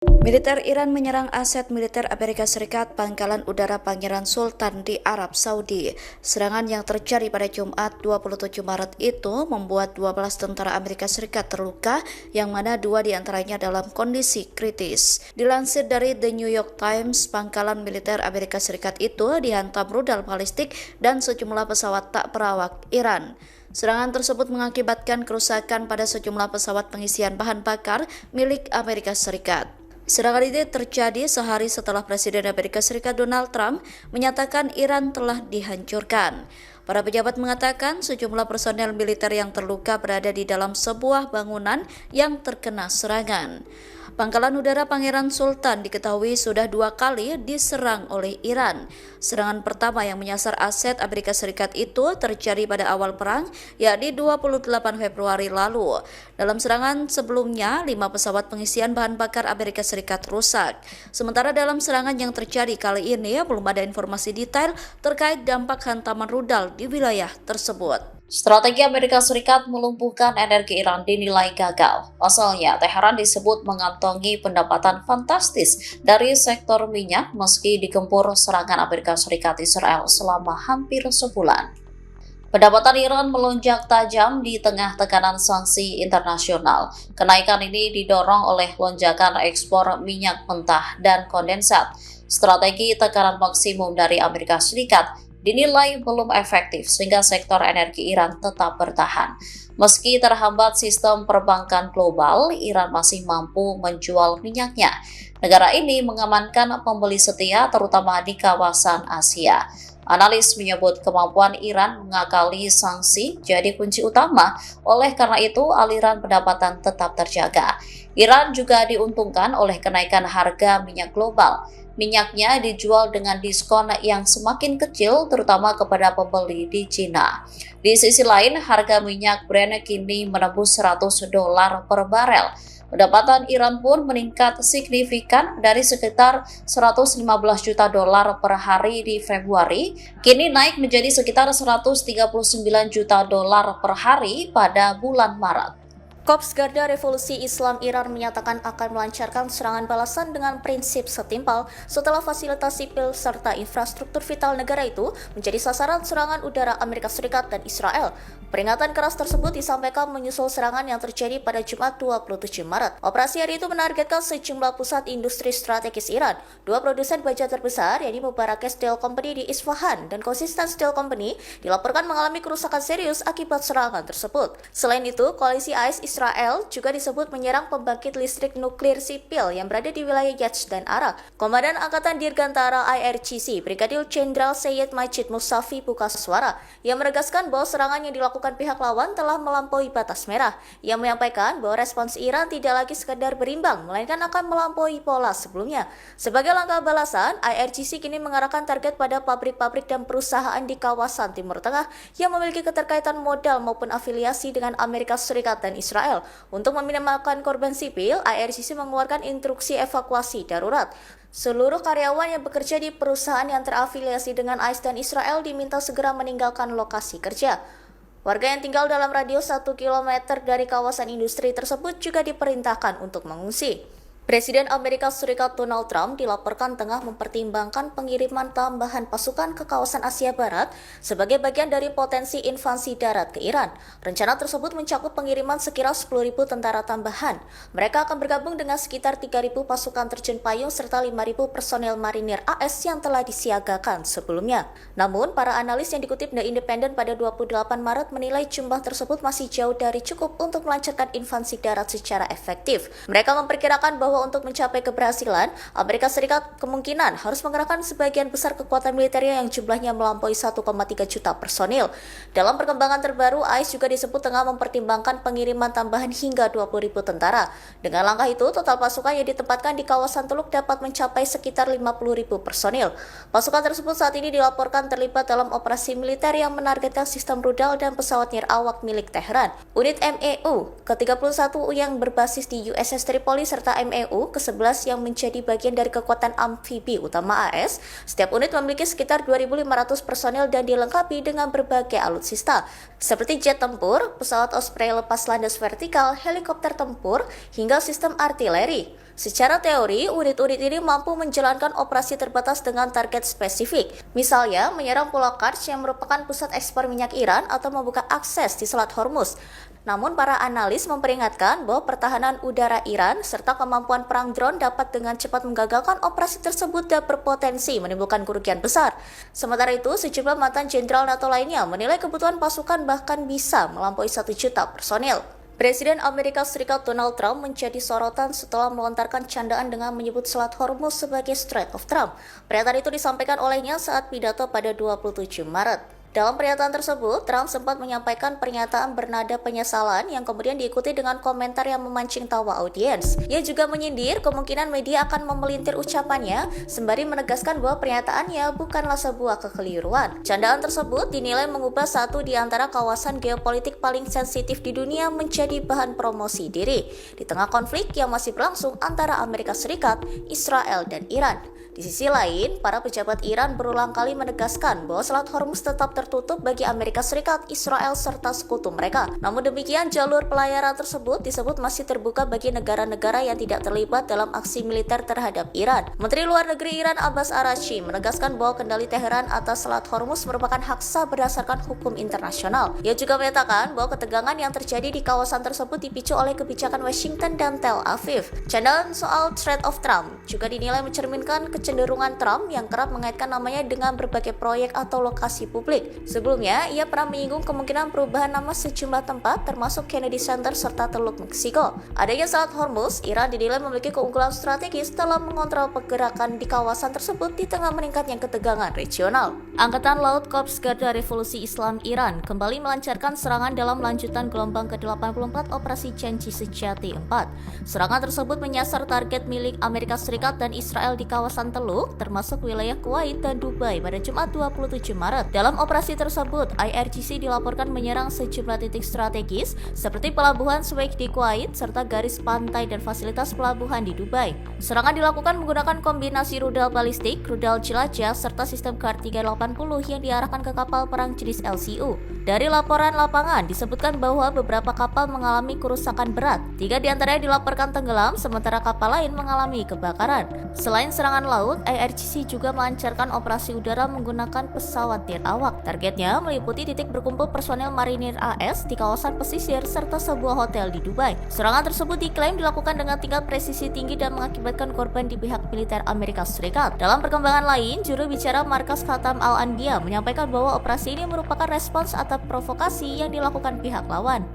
Militer Iran menyerang aset militer Amerika Serikat Pangkalan Udara Pangeran Sultan di Arab Saudi. Serangan yang terjadi pada Jumat 27 Maret itu membuat 12 tentara Amerika Serikat terluka, yang mana 2 diantaranya dalam kondisi kritis. Dilansir dari The New York Times, pangkalan militer Amerika Serikat itu dihantam rudal balistik dan sejumlah pesawat tak berawak Iran. Serangan tersebut mengakibatkan kerusakan pada sejumlah pesawat pengisian bahan bakar milik Amerika Serikat. Serangan ini terjadi sehari setelah Presiden Amerika Serikat Donald Trump menyatakan Iran telah dihancurkan. Para pejabat mengatakan sejumlah personel militer yang terluka berada di dalam sebuah bangunan yang terkena serangan. Pangkalan Udara Pangeran Sultan diketahui sudah 2 kali diserang oleh Iran. Serangan pertama yang menyasar aset Amerika Serikat itu terjadi pada awal perang, yakni 28 Februari lalu. Dalam serangan sebelumnya, 5 pesawat pengisian bahan bakar Amerika Serikat rusak. Sementara dalam serangan yang terjadi kali ini, belum ada informasi detail terkait dampak hantaman rudal di wilayah tersebut. Strategi Amerika Serikat melumpuhkan energi Iran dinilai gagal. Pasalnya, Teheran disebut mengantongi pendapatan fantastis dari sektor minyak meski digempur serangan Amerika Serikat Israel selama hampir sebulan. Pendapatan Iran melonjak tajam di tengah tekanan sanksi internasional. Kenaikan ini didorong oleh lonjakan ekspor minyak mentah dan kondensat. Strategi tekanan maksimum dari Amerika Serikat dinilai belum efektif sehingga sektor energi Iran tetap bertahan. Meski terhambat sistem perbankan global, Iran masih mampu menjual minyaknya. Negara ini mengamankan pembeli setia terutama di kawasan Asia. Analis menyebut kemampuan Iran mengakali sanksi jadi kunci utama, oleh karena itu aliran pendapatan tetap terjaga. Iran juga diuntungkan oleh kenaikan harga minyak global. Minyaknya dijual dengan diskon yang semakin kecil terutama kepada pembeli di Cina. Di sisi lain, harga minyak Brent kini menembus $100 per barel. Pendapatan Iran pun meningkat signifikan dari sekitar $115 juta per hari di Februari, kini naik menjadi sekitar $139 juta per hari pada bulan Maret. Korps Garda Revolusi Islam Iran menyatakan akan melancarkan serangan balasan dengan prinsip setimpal setelah fasilitas sipil serta infrastruktur vital negara itu menjadi sasaran serangan udara Amerika Serikat dan Israel. Peringatan keras tersebut disampaikan menyusul serangan yang terjadi pada Jumat 27 Maret. Operasi hari itu menargetkan sejumlah pusat industri strategis Iran. 2 produsen baja terbesar, yakni Mubarak Steel Company di Isfahan dan Konsistan Steel Company, dilaporkan mengalami kerusakan serius akibat serangan tersebut. Selain itu, koalisi AS Israel juga disebut menyerang pembangkit listrik nuklir sipil yang berada di wilayah Yazd dan Arak. Komandan Angkatan Dirgantara IRGC, Brigadir Jenderal Syed Majid Musafi buka suara yang menegaskan bahwa serangan yang dilakukan pihak lawan telah melampaui batas merah. Ia menyampaikan bahwa respons Iran tidak lagi sekedar berimbang, melainkan akan melampaui pola sebelumnya. Sebagai langkah balasan, IRGC kini mengarahkan target pada pabrik-pabrik dan perusahaan di kawasan Timur Tengah yang memiliki keterkaitan modal maupun afiliasi dengan Amerika Serikat dan Israel. Untuk meminimalkan korban sipil, IRGC mengeluarkan instruksi evakuasi darurat. Seluruh karyawan yang bekerja di perusahaan yang terafiliasi dengan AS dan Israel diminta segera meninggalkan lokasi kerja. Warga yang tinggal dalam radius 1 km dari kawasan industri tersebut juga diperintahkan untuk mengungsi. Presiden Amerika Serikat Donald Trump dilaporkan tengah mempertimbangkan pengiriman tambahan pasukan ke kawasan Asia Barat sebagai bagian dari potensi invasi darat ke Iran. Rencana tersebut mencakup pengiriman sekira 10.000 tentara tambahan. Mereka akan bergabung dengan sekitar 3.000 pasukan terjun payung serta 5.000 personel marinir AS yang telah disiagakan sebelumnya. Namun, para analis yang dikutip The Independent pada 28 Maret menilai jumlah tersebut masih jauh dari cukup untuk melancarkan invasi darat secara efektif. Mereka memperkirakan bahwa untuk mencapai keberhasilan, Amerika Serikat kemungkinan harus mengerahkan sebagian besar kekuatan militernya yang jumlahnya melampaui 1,3 juta personil. Dalam perkembangan terbaru, AS juga disebut tengah mempertimbangkan pengiriman tambahan hingga 20.000 tentara. Dengan langkah itu, total pasukan yang ditempatkan di kawasan Teluk dapat mencapai sekitar 50.000 personil. Pasukan tersebut saat ini dilaporkan terlibat dalam operasi militer yang menargetkan sistem rudal dan pesawat nirawak milik Teheran. Unit MEU ke-31 yang berbasis di USS Tripoli serta MEU ke-11 yang menjadi bagian dari kekuatan amfibi utama AS. Setiap unit memiliki sekitar 2.500 personel dan dilengkapi dengan berbagai alutsista seperti jet tempur, pesawat Osprey lepas landas vertikal, helikopter tempur, hingga sistem artileri. Secara teori, unit-unit ini mampu menjalankan operasi terbatas dengan target spesifik. Misalnya, menyerang Pulau Karch yang merupakan pusat ekspor minyak Iran atau membuka akses di Selat Hormuz. Namun, para analis memperingatkan bahwa pertahanan udara Iran serta kemampuan perang drone dapat dengan cepat menggagalkan operasi tersebut dan berpotensi menimbulkan kerugian besar. Sementara itu, sejumlah mantan jenderal NATO lainnya menilai kebutuhan pasukan bahkan bisa melampaui 1 juta personil. Presiden Amerika Serikat Donald Trump menjadi sorotan setelah melontarkan candaan dengan menyebut Selat Hormuz sebagai Strait of Trump. Pernyataan itu disampaikan olehnya saat pidato pada 27 Maret. Dalam pernyataan tersebut, Trump sempat menyampaikan pernyataan bernada penyesalan yang kemudian diikuti dengan komentar yang memancing tawa audiens. Ia juga menyindir kemungkinan media akan memelintir ucapannya, sembari menegaskan bahwa pernyataannya bukanlah sebuah kekeliruan. Candaan tersebut dinilai mengubah satu di antara kawasan geopolitik paling sensitif di dunia menjadi bahan promosi diri, di tengah konflik yang masih berlangsung antara Amerika Serikat, Israel, dan Iran. Di sisi lain, para pejabat Iran berulang kali menegaskan bahwa Selat Hormuz tetap tertutup bagi Amerika Serikat, Israel, serta sekutu mereka. Namun demikian, jalur pelayaran tersebut disebut masih terbuka bagi negara-negara yang tidak terlibat dalam aksi militer terhadap Iran. Menteri Luar Negeri Iran Abbas Araghchi menegaskan bahwa kendali Teheran atas Selat Hormuz merupakan hak sah berdasarkan hukum internasional. Ia juga menyatakan bahwa ketegangan yang terjadi di kawasan tersebut dipicu oleh kebijakan Washington dan Tel Aviv. Candaan soal Strait of Trump juga dinilai mencerminkan kecenderungan Trump yang kerap mengaitkan namanya dengan berbagai proyek atau lokasi publik. Sebelumnya, ia pernah menyinggung kemungkinan perubahan nama sejumlah tempat termasuk Kennedy Center serta Teluk Meksiko. Adanya Selat Hormuz, Iran dinilai memiliki keunggulan strategis dalam mengontrol pergerakan di kawasan tersebut di tengah meningkatnya ketegangan regional. Angkatan Laut Korps Garda Revolusi Islam Iran kembali melancarkan serangan dalam lanjutan gelombang ke-84 Operasi Janji Sejati 4. Serangan tersebut menyasar target milik Amerika Serikat dan Israel di kawasan Teluk, termasuk wilayah Kuwait dan Dubai pada Jumat 27 Maret. Dalam operasi tersebut, IRGC dilaporkan menyerang sejumlah titik strategis seperti pelabuhan Sweik di Kuwait serta garis pantai dan fasilitas pelabuhan di Dubai. Serangan dilakukan menggunakan kombinasi rudal balistik, rudal jelajah, serta sistem Kar 380 yang diarahkan ke kapal perang jenis LCU. Dari laporan lapangan disebutkan bahwa beberapa kapal mengalami kerusakan berat. 3 diantaranya dilaporkan tenggelam, sementara kapal lain mengalami kebakaran. Selain serangan laut, IRGC juga melancarkan operasi udara menggunakan pesawat nirawak. Targetnya meliputi titik berkumpul personel marinir AS di kawasan pesisir serta sebuah hotel di Dubai. Serangan tersebut diklaim dilakukan dengan tingkat presisi tinggi dan mengakibatkan korban di pihak militer Amerika Serikat. Dalam perkembangan lain, juru bicara Markas Khatam Al-Anbiya menyampaikan bahwa operasi ini merupakan respons atas provokasi yang dilakukan pihak lawan.